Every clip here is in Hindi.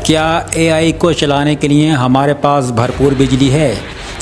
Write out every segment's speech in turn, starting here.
क्या एआई को चलाने के लिए हमारे पास भरपूर बिजली है?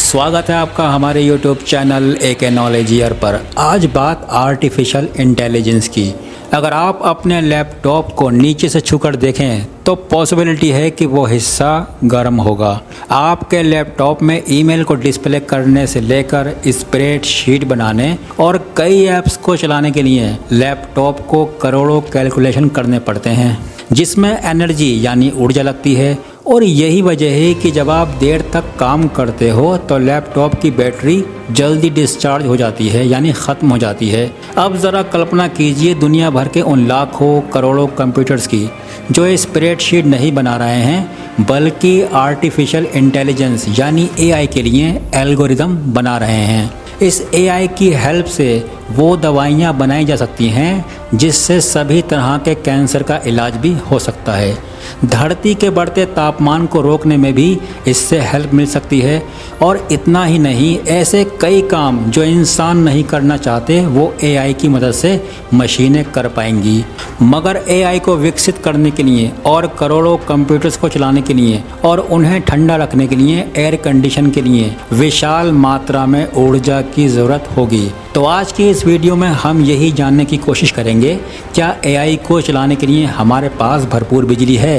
स्वागत है आपका हमारे YouTube channel AK knowledge year पर। आज बात आर्टिफिशियल इंटेलिजेंस की। अगर आप अपने लैपटॉप को नीचे से छूकर देखें तो पॉसिबिलिटी है कि वो हिस्सा गर्म होगा। आपके लैपटॉप में ईमेल को डिस्प्ले करने से लेकर स्प्रेडशीट बनाने और कई ऐप्स को चलाने के लिए लैपटॉप को करोड़ों कैलकुलेशन करने पड़ते हैं, जिसमें एनर्जी यानी ऊर्जा लगती है। और यही वजह है कि जब आप देर तक काम करते हो तो लैपटॉप की बैटरी जल्दी डिस्चार्ज हो जाती है, यानी ख़त्म हो जाती है। अब ज़रा कल्पना कीजिए दुनिया भर के उन लाखों करोड़ों कंप्यूटर्स की जो स्प्रेडशीट नहीं बना रहे हैं बल्कि आर्टिफिशियल इंटेलिजेंस यानी एआई के लिए एल्गोरिदम बना रहे हैं। इस एआई की हेल्प से वो दवाइयाँ बनाई जा सकती हैं जिससे सभी तरह के कैंसर का इलाज भी हो सकता है। धरती के बढ़ते तापमान को रोकने में भी इससे हेल्प मिल सकती है। और इतना ही नहीं, ऐसे कई काम जो इंसान नहीं करना चाहते वो एआई की मदद से मशीनें कर पाएंगी। मगर एआई को विकसित करने के लिए और करोड़ों कंप्यूटर्स को चलाने के लिए और उन्हें ठंडा रखने के लिए, एयर कंडीशन के लिए विशाल मात्रा में ऊर्जा की ज़रूरत होगी। तो आज की इस वीडियो में हम यही जानने की कोशिश करेंगे, क्या एआई को चलाने के लिए हमारे पास भरपूर बिजली है?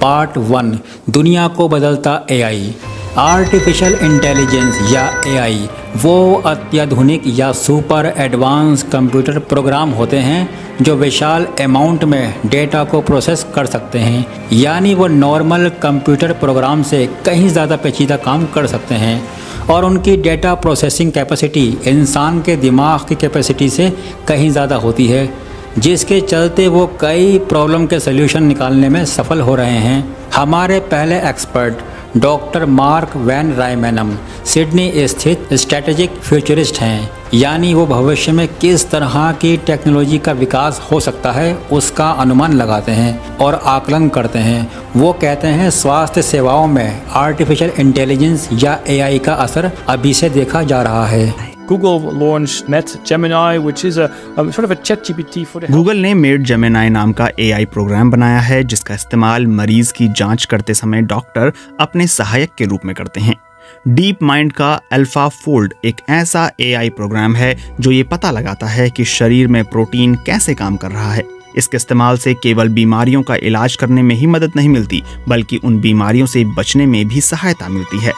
पार्ट 1, दुनिया को बदलता एआई। आर्टिफिशियल इंटेलिजेंस या एआई वो अत्याधुनिक या सुपर एडवांस कंप्यूटर प्रोग्राम होते हैं जो विशाल अमाउंट में डेटा को प्रोसेस कर सकते हैं, यानी वो नॉर्मल कंप्यूटर प्रोग्राम से कहीं ज़्यादा पेचीदा काम कर सकते हैं। और उनकी डेटा प्रोसेसिंग कैपेसिटी इंसान के दिमाग की कैपेसिटी से कहीं ज़्यादा होती है, जिसके चलते वो कई प्रॉब्लम के सल्यूशन निकालने में सफल हो रहे हैं। हमारे पहले expert doctor Mark van Rijmenam Sydney स्थित स्ट्रेटेजिक फ्यूचरिस्ट हैं, यानी वो भविष्य में किस तरह की टेक्नोलॉजी का विकास हो सकता है उसका अनुमान लगाते हैं और आकलन करते हैं। वो कहते हैं स्वास्थ्य सेवाओं में आर्टिफिशियल इंटेलिजेंस या एआई का असर अभी से देखा जा रहा है। Google launched Met Gemini, which is a sort of a ChatGPT for the Google ने मेट जेमिनी नाम का एआई प्रोग्राम बनाया है जिसका इस्तेमाल मरीज की जांच करते समय डॉक्टर अपने सहायक के रूप में करते हैं। डीप माइंड का अल्फा फोल्ड एक ऐसा एआई प्रोग्राम है जो ये पता लगाता है कि शरीर में प्रोटीन कैसे काम कर रहा है। इसके इस्तेमाल से केवल बीमारियों का इलाज करने में ही मदद नहीं मिलती, बल्कि उन बीमारियों से बचने में भी सहायता मिलती है।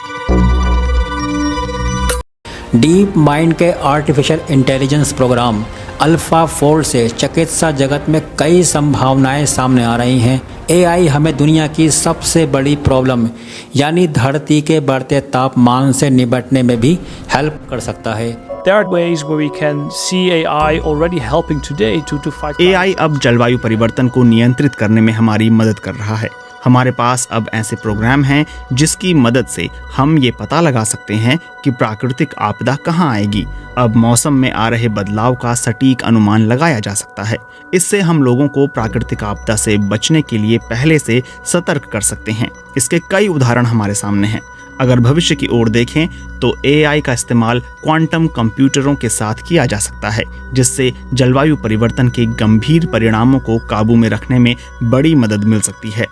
डीप माइंड के artificial intelligence programme alpha fold से चिकित्सा जगत में कई संभावनाएं सामने आ रही हैं। एआई हमें दुनिया की सबसे बड़ी प्रॉब्लम यानी धरती के बढ़ते तापमान से निपटने में भी हेल्प कर सकता है। There are ways where we can see AI already helping today to fight. AI अब जलवायु परिवर्तन को नियंत्रित करने में हमारी मदद कर रहा है। हमारे पास अब ऐसे प्रोग्राम हैं जिसकी मदद से हम ये पता लगा सकते हैं कि प्राकृतिक आपदा कहाँ आएगी। अब मौसम में आ रहे बदलाव का सटीक अनुमान लगाया जा सकता है। इससे हम लोगों को प्राकृतिक आपदा से बचने के लिए पहले से सतर्क कर सकते हैं। इसके कई उदाहरण हमारे सामने हैं। अगर भविष्य की ओर देखें तो एआई का इस्तेमाल क्वांटम कंप्यूटरों के साथ किया जा सकता है, जिससे जलवायु परिवर्तन के गंभीर परिणामों को काबू में रखने में बड़ी मदद मिल सकती है।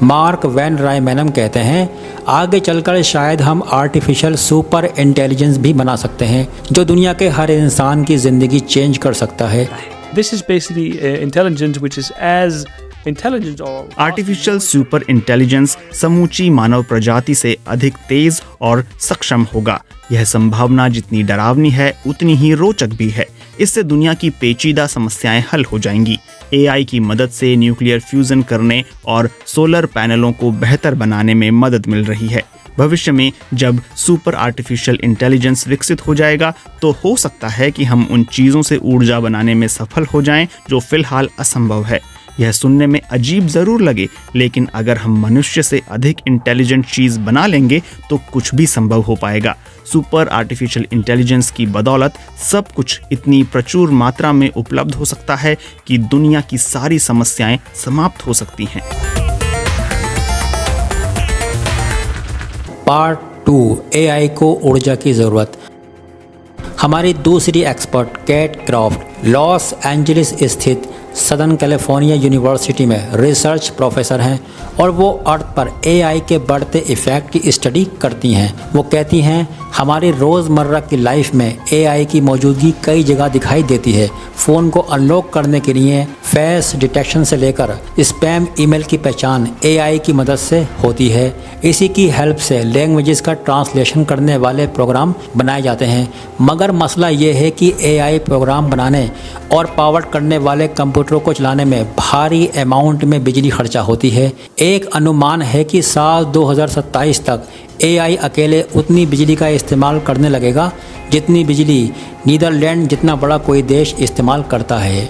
मार्क वैन रायमैनम कहते हैं, आगे चलकर शायद हम आर्टिफिशियल सुपर इंटेलिजेंस भी बना सकते हैं जो दुनिया के हर इंसान की ज़िंदगी चेंज कर सकता है। This is basically intelligence which is as intelligent or artificial super intelligence समूची मानव प्रजाति से अधिक तेज और सक्षम होगा। यह संभावना जितनी डरावनी है उतनी ही रोचक भी है। इससे दुनिया की पेचीदा समस्याएं हल हो जाएंगी। एआई की मदद से न्यूक्लियर फ्यूजन करने और सोलर पैनलों को बेहतर बनाने में मदद मिल रही है। भविष्य में जब सुपर आर्टिफिशियल इंटेलिजेंस विकसित हो जाएगा तो हो सकता है कि हम उन चीज़ों से ऊर्जा बनाने में सफल हो जाएं जो फिलहाल असंभव है। यह सुनने में अजीब ज़रूर लगे, लेकिन अगर हम मनुष्य से अधिक इंटेलिजेंट चीज़ बना लेंगे तो कुछ भी संभव हो पाएगा। सुपर आर्टिफिशियल इंटेलिजेंस की बदौलत सब कुछ इतनी प्रचुर मात्रा में उपलब्ध हो सकता है कि दुनिया की सारी समस्याएं समाप्त हो सकती हैं। पार्ट 2, एआई को ऊर्जा की ज़रूरत। हमारी दूसरी expert Kat Croft Los Angeles स्थित सदर्न कैलिफोर्निया यूनिवर्सिटी में रिसर्च प्रोफेसर हैं और वो अर्थ पर एआई के बढ़ते इफ़ेक्ट की स्टडी करती हैं। वो कहती हैं हमारी रोज़मर्रा की लाइफ में एआई की मौजूदगी कई जगह दिखाई देती है। फ़ोन को अनलॉक करने के लिए फेस डिटेक्शन से लेकर स्पैम ईमेल की पहचान एआई की मदद से होती है। इसी की हेल्प से लैंग्वेजेस का ट्रांसलेशन करने वाले प्रोग्राम बनाए जाते हैं। मगर मसला ये है कि एआई प्रोग्राम बनाने और पावर करने वाले कंप्यूटरों को चलाने में भारी अमाउंट में बिजली खर्चा होती है। एक अनुमान है कि साल 2027 तक एआई अकेले उतनी बिजली का इस्तेमाल करने लगेगा जितनी बिजली नीदरलैंड जितना बड़ा कोई देश इस्तेमाल करता है।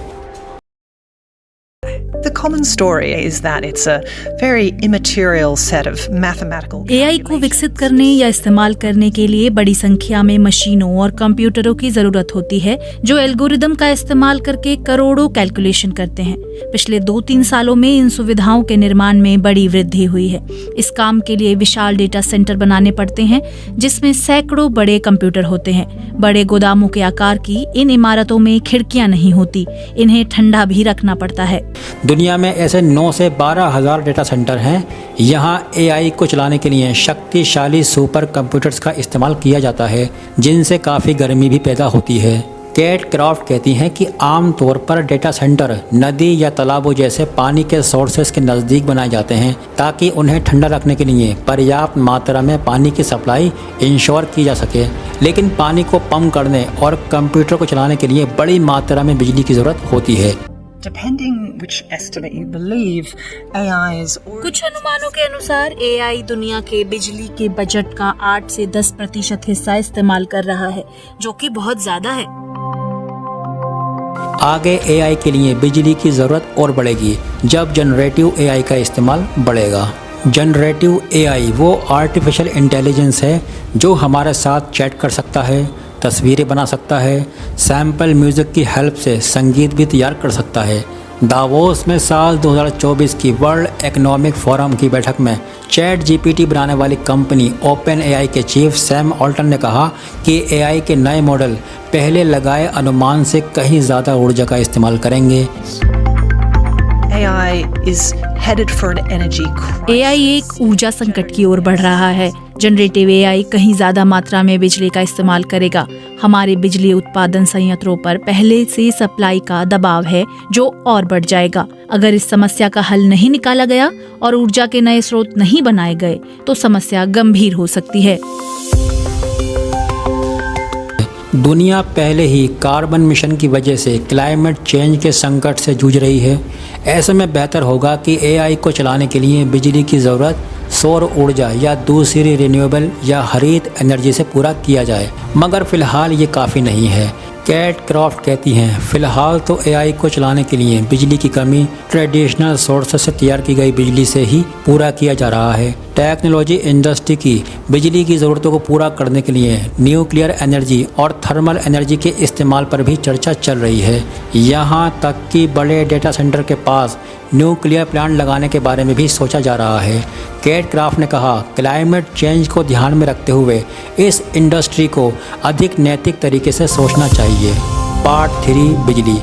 The common story is that it's a very immaterial set of mathematical. AI को विकसित करने या इस्तेमाल करने के लिए बड़ी संख्या में मशीनों और कंप्यूटरों की जरूरत होती है जो एल्गोरिदम का इस्तेमाल करके करोड़ों कैलकुलेशन करते हैं। पिछले 2-3 सालों में इन सुविधाओं के निर्माण में बड़ी वृद्धि हुई है। इस काम के लिए विशाल डेटा सेंटर बनाने पड़ते हैं जिसमें सैकड़ों बड़े कंप्यूटर होते हैं। बड़े गोदामों के आकार की इन इमारतों में खिड़कियां नहीं होती, इन्हें ठंडा भी रखना पड़ता है। दुनिया में ऐसे 9 से 12 हज़ार डेटा सेंटर हैं। यहाँ एआई को चलाने के लिए शक्तिशाली सुपर कंप्यूटर्स का इस्तेमाल किया जाता है जिनसे काफ़ी गर्मी भी पैदा होती है। कैट क्राफ्ट कहती हैं कि आम तौर पर डेटा सेंटर नदी या तालाबों जैसे पानी के सोर्सेस के नज़दीक बनाए जाते हैं ताकि उन्हें ठंडा रखने के लिए पर्याप्त मात्रा में पानी की सप्लाई इंश्योर की जा सके। लेकिन पानी को पंप करने और कंप्यूटर को चलाने के लिए बड़ी मात्रा में बिजली की ज़रूरत होती है। Depending which estimate you believe, AI is कुछ अनुमानों के अनुसार एआई दुनिया के बिजली के बजट का 8 से 10% हिस्सा इस्तेमाल कर रहा है, जो कि बहुत ज्यादा है। आगे एआई के लिए बिजली की ज़रूरत और बढ़ेगी जब जनरेटिव एआई का इस्तेमाल बढ़ेगा। जनरेटिव एआई वो आर्टिफिशियल इंटेलिजेंस है जो हमारे साथ चैट कर सकता है, तस्वीरें बना सकता है, सैम्पल म्यूज़िक की हेल्प से संगीत भी तैयार कर सकता है। दावोस में साल 2024 की वर्ल्ड इकोनॉमिक फोरम की बैठक में चैट जीपीटी बनाने वाली कंपनी ओपन एआई के चीफ सैम ऑल्टन ने कहा कि एआई के नए मॉडल पहले लगाए अनुमान से कहीं ज़्यादा ऊर्जा का इस्तेमाल करेंगे। AI is headed for an energy crisis. AI एक ऊर्जा संकट की ओर बढ़ रहा है। जनरेटिव एआई कहीं ज्यादा मात्रा में बिजली का इस्तेमाल करेगा। हमारे बिजली उत्पादन संयंत्रों पर पहले से सप्लाई का दबाव है जो और बढ़ जाएगा। अगर इस समस्या का हल नहीं निकाला गया और ऊर्जा के नए स्रोत नहीं बनाए गए तो समस्या गंभीर हो सकती है। दुनिया पहले ही कार्बन मिशन की वजह से क्लाइमेट चेंज के संकट से जूझ रही है। ऐसे में बेहतर होगा कि एआई को चलाने के लिए बिजली की ज़रूरत सौर ऊर्जा या दूसरी रिन्यूएबल या हरित एनर्जी से पूरा किया जाए। मगर फ़िलहाल ये काफ़ी नहीं है। कैट क्राफ्ट कहती हैं फ़िलहाल तो एआई को चलाने के लिए बिजली की कमी ट्रेडिशनल सोर्स से तैयार की गई बिजली से ही पूरा किया जा रहा है। टेक्नोलॉजी इंडस्ट्री की बिजली की ज़रूरतों को पूरा करने के लिए न्यूक्लियर एनर्जी और थर्मल एनर्जी के इस्तेमाल पर भी चर्चा चल रही है। यहाँ तक कि बड़े डेटा सेंटर के पास न्यूक्लियर प्लांट लगाने के बारे में भी सोचा जा रहा है। कैट क्राफ्ट ने कहा क्लाइमेट चेंज को ध्यान में रखते हुए इस इंडस्ट्री को अधिक नैतिक तरीके से सोचना चाहिए। पार्ट 3 बिजली।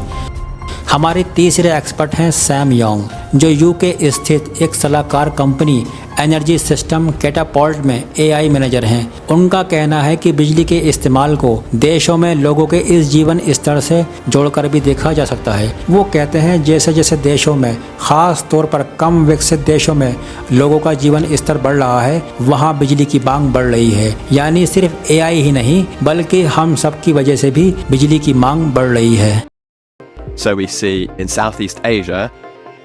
हमारे तीसरे एक्सपर्ट हैं सैम योंग जो यूके स्थित एक सलाहकार कंपनी एनर्जी सिस्टम कैटापॉल्ट में एआई मैनेजर हैं। उनका कहना है कि बिजली के इस्तेमाल को देशों में लोगों के इस जीवन स्तर से जोड़कर भी देखा जा सकता है। वो कहते हैं जैसे जैसे देशों में ख़ास तौर पर कम विकसित देशों में लोगों का जीवन स्तर बढ़ रहा है वहाँ बिजली की मांग बढ़ रही है। यानी सिर्फ एआई ही नहीं बल्कि हम सब की वजह से भी बिजली की मांग बढ़ रही है। So we see in Southeast Asia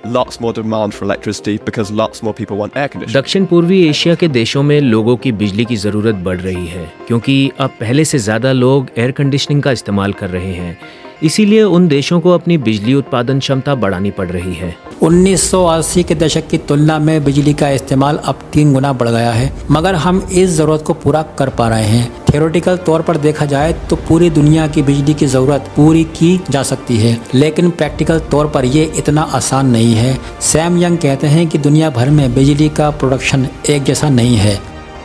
lots more demand for electricity because lots more people want air conditioning. दक्षिण पूर्वी एशिया के देशों में लोगों की बिजली की ज़रूरत बढ़ रही है क्योंकि अब पहले से ज़्यादा लोग एयर कंडीशनिंग का इस्तेमाल कर रहे हैं। इसीलिए उन देशों को अपनी बिजली उत्पादन क्षमता बढ़ानी पड़ रही है। 1980 के दशक की तुलना में बिजली का इस्तेमाल अब 3 गुना बढ़ गया है मगर हम इस ज़रूरत को पूरा कर पा रहे हैं। थियोरेटिकल तौर पर देखा जाए तो पूरी दुनिया की बिजली की ज़रूरत पूरी की जा सकती है लेकिन प्रैक्टिकल तौर पर ये इतना आसान नहीं है। सैम यंग कहते हैं कि दुनिया भर में बिजली का प्रोडक्शन एक जैसा नहीं है।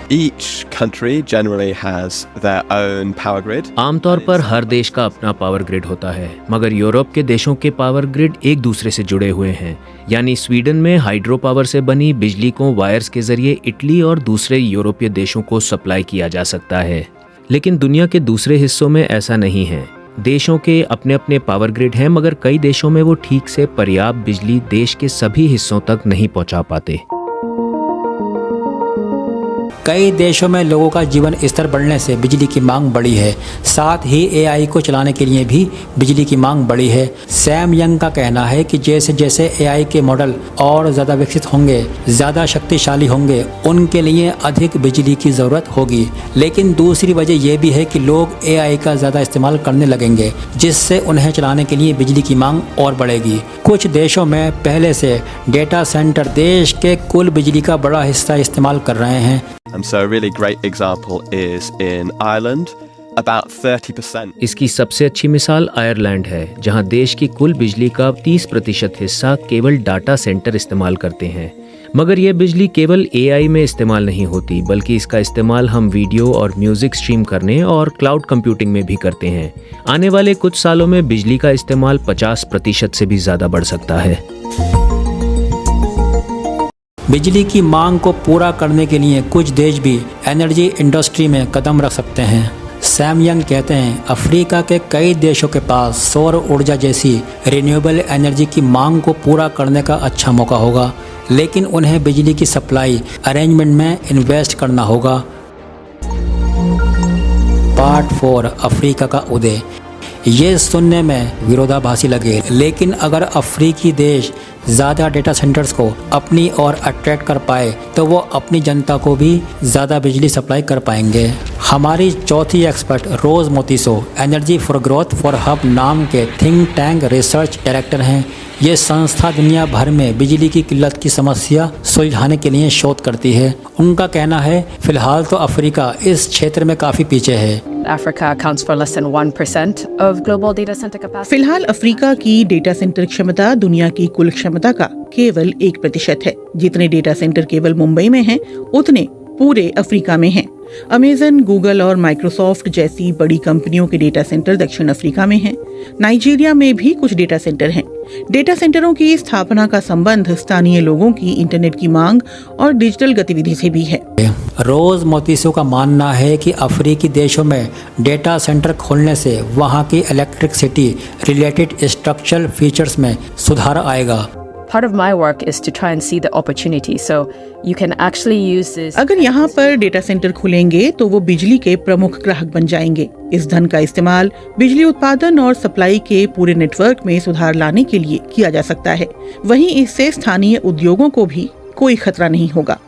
Each country generally has their own power grid. आमतौर पर हर देश का अपना पावर ग्रिड होता है, मगर यूरोप के देशों के पावर ग्रिड एक दूसरे से जुड़े हुए हैं। यानी स्वीडन में हाइड्रो पावर से बनी बिजली को वायर्स के जरिए इटली और दूसरे यूरोपीय देशों को सप्लाई किया जा सकता है। लेकिन दुनिया के दूसरे हिस्सों में ऐसा नहीं है। देशों के अपने अपने पावर ग्रिड हैं, मगर कई देशों में वो ठीक से पर्याप्त बिजली देश के सभी हिस्सों तक नहीं पहुंचा पाते। कई देशों में लोगों का जीवन स्तर बढ़ने से बिजली की मांग बढ़ी है। साथ ही एआई को चलाने के लिए भी बिजली की मांग बढ़ी है। सैम यंग का कहना है कि जैसे जैसे एआई के मॉडल और ज़्यादा विकसित होंगे, ज़्यादा शक्तिशाली होंगे, उनके लिए अधिक बिजली की ज़रूरत होगी। लेकिन दूसरी वजह यह भी है कि लोग एआई का ज़्यादा इस्तेमाल करने लगेंगे, जिससे उन्हें चलाने के लिए बिजली की मांग और बढ़ेगी। कुछ देशों में पहले से डेटा सेंटर देश के कुल बिजली का बड़ा हिस्सा इस्तेमाल कर रहे हैं। And so a really great example is in Ireland, about 30%. इसकी सबसे अच्छी मिसाल आयरलैंड है, जहां देश की कुल बिजली का 30% हिस्सा केवल डाटा सेंटर इस्तेमाल करते हैं। मगर यह बिजली केवल एआई में इस्तेमाल नहीं होती, बल्कि इसका इस्तेमाल हम वीडियो और म्यूजिक स्ट्रीम करने और क्लाउड कंप्यूटिंग में भी करते हैं। आने वाले कुछ सालों में बिजली का इस्तेमाल 50% से भी ज़्यादा बढ़ सकता है। बिजली की मांग को पूरा करने के लिए कुछ देश भी एनर्जी इंडस्ट्री में कदम रख सकते हैं। सैम यंग कहते हैं, अफ्रीका के कई देशों के पास सौर ऊर्जा जैसी रिन्यूएबल एनर्जी की मांग को पूरा करने का अच्छा मौका होगा, लेकिन उन्हें बिजली की सप्लाई अरेंजमेंट में इन्वेस्ट करना होगा। पार्ट 4, अफ्रीका का उदय। ये सुनने में विरोधाभासी लगे, लेकिन अगर अफ्रीकी देश ज़्यादा डेटा सेंटर्स को अपनी ओर अट्रैक्ट कर पाए तो वो अपनी जनता को भी ज़्यादा बिजली सप्लाई कर पाएंगे। हमारी चौथी expert Rose Mutiso energy for growth for hub नाम के थिंक टैंक रिसर्च डायरेक्टर हैं। ये संस्था दुनिया भर में बिजली की किल्लत की समस्या सुलझाने के लिए शोध करती है। उनका कहना है, फिलहाल तो अफ्रीका इस क्षेत्र में काफ़ी पीछे है। Africa accounts for less than 1% of global data center capacity. फिलहाल अफ्रीका की डेटा सेंटर क्षमता दुनिया की कुल क्षमता का केवल 1% है। जितने डेटा सेंटर केवल मुंबई में हैं, उतने पूरे अफ्रीका में हैं। अमेजन, गूगल और माइक्रोसॉफ्ट जैसी बड़ी कंपनियों के डेटा सेंटर दक्षिण अफ्रीका में हैं। नाइजीरिया में भी कुछ डेटा सेंटर हैं। डेटा सेंटरों की स्थापना का संबंध स्थानीय लोगों की इंटरनेट की मांग और डिजिटल गतिविधि से भी है। रोज मोतीसो का मानना है कि अफ्रीकी देशों में डेटा सेंटर खोलने से वहां की इलेक्ट्रिसिटी रिलेटेड स्ट्रक्चरल फीचर्स में सुधार आएगा। Part of my work is to try and see the opportunity. So you can actually use this. अगर यहाँ पर डेटा सेंटर खुलेंगे तो वो बिजली के प्रमुख ग्राहक बन जाएंगे। इस धन का इस्तेमाल बिजली उत्पादन और सप्लाई के पूरे नेटवर्क में सुधार लाने के लिए किया जा सकता है। वहीं इससे स्थानीय उद्योगों को भी कोई खतरा नहीं होगा।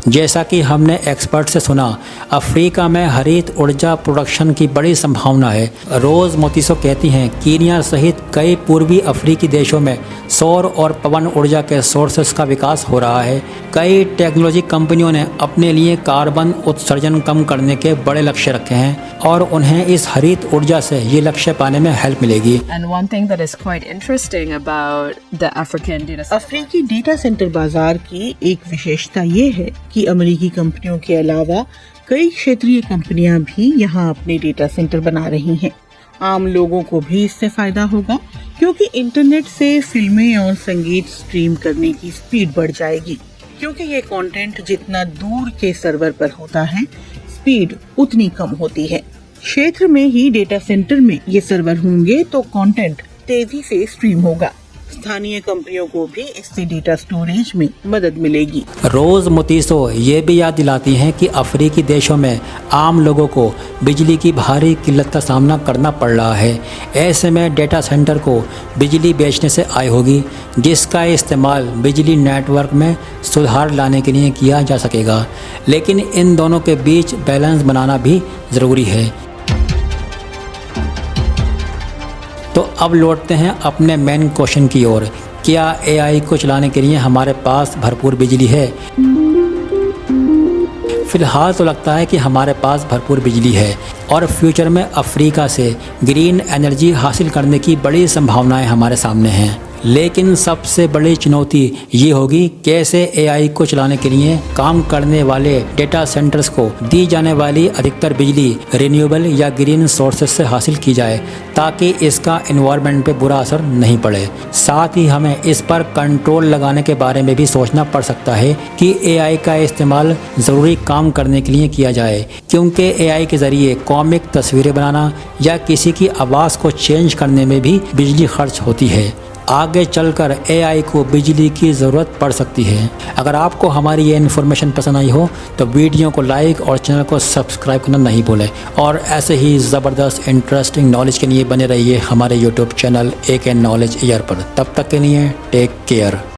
जैसा कि हमने एक्सपर्ट से सुना, अफ्रीका में हरित ऊर्जा प्रोडक्शन की बड़ी संभावना है। रोज मोतीसो कहती हैं, कीनिया सहित कई पूर्वी अफ्रीकी देशों में सौर और पवन ऊर्जा के सोर्सेस का विकास हो रहा है। कई टेक्नोलॉजी कंपनियों ने अपने लिए कार्बन उत्सर्जन कम करने के बड़े लक्ष्य रखे हैं और उन्हें इस हरित ऊर्जा से ये लक्ष्य पाने में हेल्प मिलेगी। And one thing that is quite interesting about the African data center. अफ्रीकी डेटा सेंटर बाजार की एक विशेषता ये है कि अमेरिकी कंपनियों के अलावा कई क्षेत्रीय कंपनियां भी यहाँ अपने डेटा सेंटर बना रही हैं। आम लोगों को भी इससे फायदा होगा, क्योंकि इंटरनेट से फिल्में और संगीत स्ट्रीम करने की स्पीड बढ़ जाएगी। क्योंकि ये कंटेंट जितना दूर के सर्वर पर होता है, स्पीड उतनी कम होती है। क्षेत्र में ही डेटा सेंटर में ये सर्वर होंगे तो कंटेंट तेजी से स्ट्रीम होगा। स्थानीय कंपनियों को भी इससे डेटा स्टोरेज में मदद मिलेगी। रोज मोतीसो ये भी याद दिलाती हैं कि अफ्रीकी देशों में आम लोगों को बिजली की भारी किल्लत का सामना करना पड़ रहा है। ऐसे में डेटा सेंटर को बिजली बेचने से आय होगी, जिसका इस्तेमाल बिजली नेटवर्क में सुधार लाने के लिए किया जा सकेगा। लेकिन इन दोनों के बीच बैलेंस बनाना भी ज़रूरी है। तो अब लौटते हैं अपने मेन क्वेश्चन की ओर। क्या एआई को चलाने के लिए हमारे पास भरपूर बिजली है? फिलहाल तो लगता है कि हमारे पास भरपूर बिजली है और फ्यूचर में अफ्रीका से ग्रीन एनर्जी हासिल करने की बड़ी संभावनाएं हमारे सामने हैं। लेकिन सबसे बड़ी चुनौती ये होगी कैसे एआई को चलाने के लिए काम करने वाले डेटा सेंटर्स को दी जाने वाली अधिकतर बिजली रिन्यूएबल या ग्रीन सोर्सेस से हासिल की जाए ताकि इसका एनवायरनमेंट पे बुरा असर नहीं पड़े। साथ ही हमें इस पर कंट्रोल लगाने के बारे में भी सोचना पड़ सकता है कि एआई का इस्तेमाल ज़रूरी काम करने के लिए किया जाए, क्योंकि एआई के ज़रिए कॉमिक तस्वीरें बनाना या किसी की आवाज़ को चेंज करने में भी बिजली खर्च होती है। आगे चलकर एआई को बिजली की ज़रूरत पड़ सकती है। अगर आपको हमारी ये इन्फॉर्मेशन पसंद आई हो तो वीडियो को लाइक और चैनल को सब्सक्राइब करना नहीं भूलें, और ऐसे ही ज़बरदस्त इंटरेस्टिंग नॉलेज के लिए बने रहिए हमारे YouTube channel AK knowledge year पर। तब तक के लिए टेक केयर।